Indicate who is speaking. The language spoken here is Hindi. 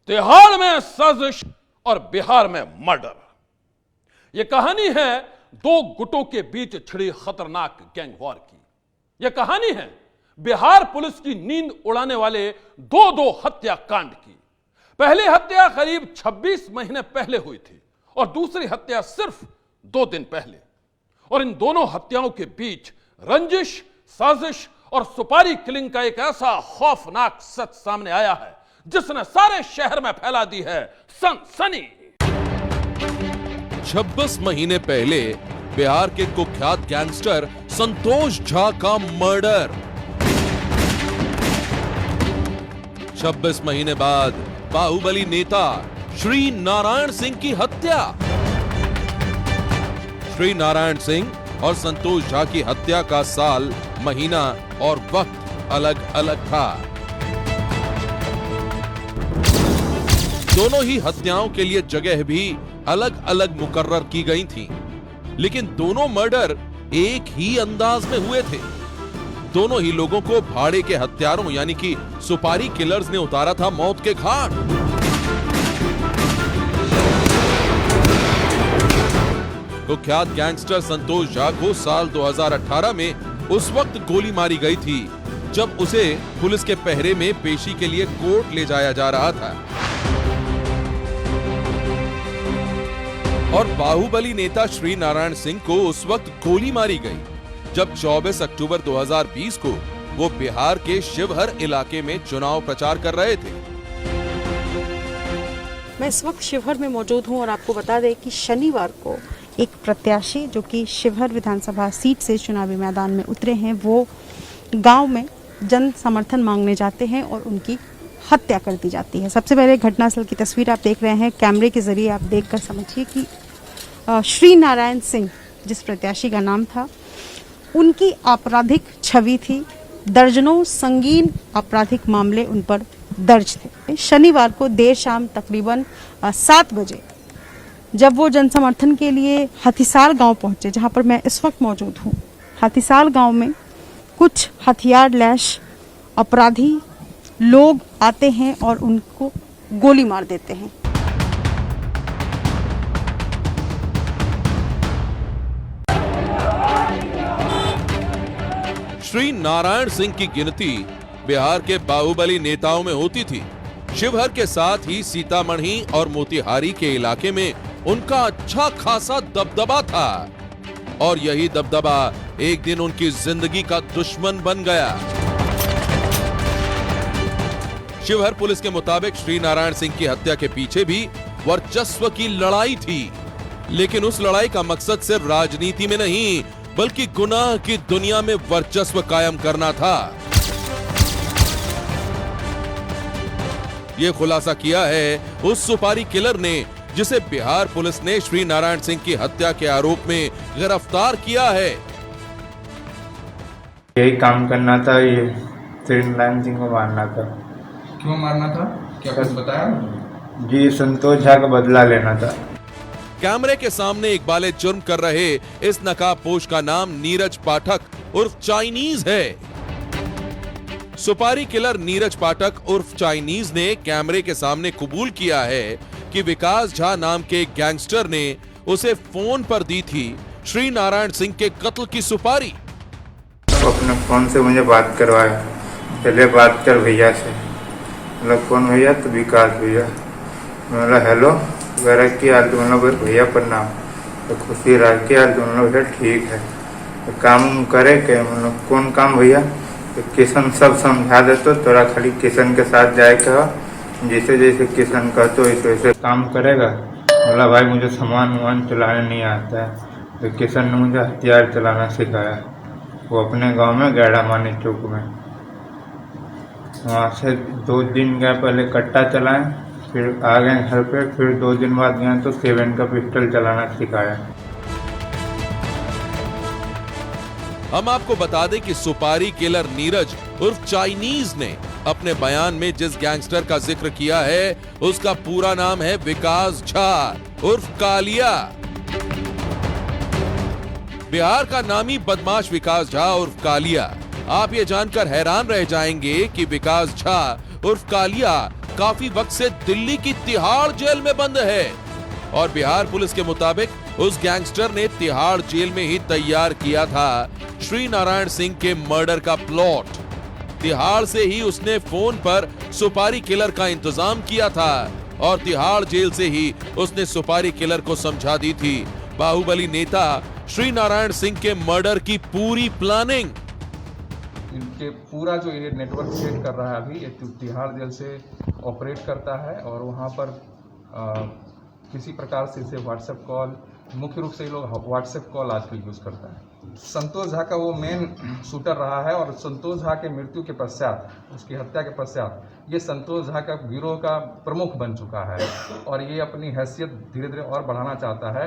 Speaker 1: तिहाड़ में साजिश और बिहार में मर्डर। यह कहानी है दो गुटों के बीच छिड़ी खतरनाक गैंग वॉर की। यह कहानी है बिहार पुलिस की नींद उड़ाने वाले दो हत्याकांड की। पहली हत्या करीब 26 महीने पहले हुई थी और दूसरी हत्या सिर्फ 2 दिन पहले। और इन दोनों हत्याओं के बीच रंजिश, साजिश और सुपारी किलिंग का एक ऐसा खौफनाक सच सामने आया है जिसने सारे शहर में फैला दी है सनसनी।
Speaker 2: 26 महीने पहले बिहार के कुख्यात गैंगस्टर संतोष झा का मर्डर। 26 महीने बाद बाहुबली नेता श्री नारायण सिंह की हत्या। श्री नारायण सिंह और संतोष झा की हत्या का साल, महीना और वक्त अलग अलग था। दोनों ही हत्याओं के लिए जगह भी अलग अलग मुकर्रर की गई थी, लेकिन दोनों मर्डर एक ही अंदाज में हुए थे। दोनों ही लोगों को भाड़े के हत्यारों यानी कि सुपारी किलर्स ने उतारा था मौत के घाट। कुख्यात गैंगस्टर संतोष झा को साल 2018 में उस वक्त गोली मारी गई थी जब उसे पुलिस के पहरे में पेशी के लिए कोर्ट ले जाया जा रहा था। और बाहुबली नेता श्री नारायण सिंह को उस वक्त गोली मारी गई जब 24 अक्टूबर 2020 को वो बिहार के शिवहर इलाके में चुनाव प्रचार कर रहे थे।
Speaker 3: मैं इस वक्त शिवहर में मौजूद हूं और आपको बता दें कि शनिवार को एक प्रत्याशी जो कि शिवहर विधानसभा सीट से चुनावी मैदान में उतरे हैं, वो गांव में जन समर्थन मांगने जाते हैं और उनकी हत्या कर दी जाती है। सबसे पहले घटनास्थल की तस्वीर आप देख रहे हैं, कैमरे के जरिए आप देखकर समझिए कि श्री नारायण सिंह जिस प्रत्याशी का नाम था, उनकी आपराधिक छवि थी। दर्जनों संगीन आपराधिक मामले उन पर दर्ज थे। शनिवार को देर शाम तकरीबन 7 बजे जब वो जनसमर्थन के लिए हाथीसाल गांव पहुंचे, जहां पर मैं इस वक्त मौजूद हूं, हाथीसाल गांव में कुछ हथियार लैश अपराधी लोग आते हैं और उनको गोली मार देते हैं।
Speaker 2: श्री नारायण सिंह की गिनती बिहार के बाहुबली नेताओं में होती थी। शिवहर के साथ ही सीतामढ़ी और मोतिहारी के इलाके में उनका अच्छा खासा दबदबा था और यही दबदबा एक दिन उनकी जिंदगी का दुश्मन बन गया। शिवहर पुलिस के मुताबिक श्री नारायण सिंह की हत्या के पीछे भी वर्चस्व की लड़ाई थी, लेकिन उस लड़ाई का मकसद सिर्फ राजनीति में नहीं बल्कि गुनाह की दुनिया में वर्चस्व कायम करना था। यह खुलासा किया है उस सुपारी किलर ने जिसे बिहार पुलिस ने श्री नारायण सिंह की हत्या के आरोप में गिरफ्तार किया है।
Speaker 4: यही काम करना था, ये श्री नारायण सिंह को मारना था।
Speaker 5: क्यों मारना था? क्या कुछ बताया?
Speaker 4: जी, संतोष झा का बदला लेना था।
Speaker 2: कैमरे के सामने इकबाले जुर्म कर रहे इस नकाबपोश का नाम नीरज पाठक उर्फ चाइनीज है। सुपारी किलर नीरज पाठक उर्फ चाइनीज ने कैमरे के सामने कबूल किया है कि विकास झा नाम के एक गैंगस्टर ने उसे फोन पर दी थी श्री नारायण सिंह के कत्ल की सुपारी।
Speaker 4: अपने फोन से मुझे बात करवाया, पहले बात कर भैया से। मतलब कौन भैया? तो विकास भैया। मतलब हेलो वगैरह की हाल, तो मतलब भैया प्रणाम। तो खुशी रह के हाल, तो मतलब भैया ठीक है। तो काम करे के मतलब कौन काम भैया? तो किशन सब समझा दे, तो तोरा खाली किशन के साथ जाए के, जैसे जैसे किशन कहते वैसे वैसे काम करेगा। बोला भाई मुझे सामान चलाने नहीं आता है। तो किशन ने मुझे हथियार चलाना सिखाया, वो अपने गांव में गैड़ा मानी चौक में। वहाँ से 2 दिन गए, पहले कट्टा चलाए, फिर आ गए घर पे, फिर 2 दिन बाद गए तो 7 का पिस्टल चलाना सिखाया।
Speaker 2: हम आपको बता दें कि सुपारी किलर नीरज उर्फ चाइनीज ने अपने बयान में जिस गैंगस्टर का जिक्र किया है उसका पूरा नाम है विकास झा उर्फ कालिया। बिहार का नामी बदमाश विकास झा उर्फ कालिया। आप ये जानकर हैरान रह जाएंगे कि विकास झा उर्फ कालिया काफी वक्त से दिल्ली की तिहाड़ जेल में बंद है और बिहार पुलिस के मुताबिक उस गैंगस्टर ने तिहाड़ जेल में ही तैयार किया था श्री नारायण सिंह के मर्डर का प्लॉट। तिहाड़ से ही उसने फोन पर सुपारी किलर का इंतजाम किया था और तिहाड़ जेल से ही उसने सुपारी किलर को समझा दी थी बाहुबली नेता श्री नारायण सिंह के मर्डर की पूरी प्लानिंग।
Speaker 5: इनके पूरा जो ये नेटवर्क सेट कर रहा है अभी ये तिहाड़ जेल से ऑपरेट करता है और वहाँ पर किसी प्रकार से इसे व्हाट्सएप कॉल, मुख्य रूप से ये लोग व्हाट्सएप कॉल आजकल यूज़ करता है। संतोष झा का वो मेन शूटर रहा है और संतोष झा के मृत्यु के पश्चात, उसकी हत्या के पश्चात ये संतोष झा का गिरोह का प्रमुख बन चुका है और ये अपनी हैसियत धीरे धीरे और बढ़ाना चाहता है।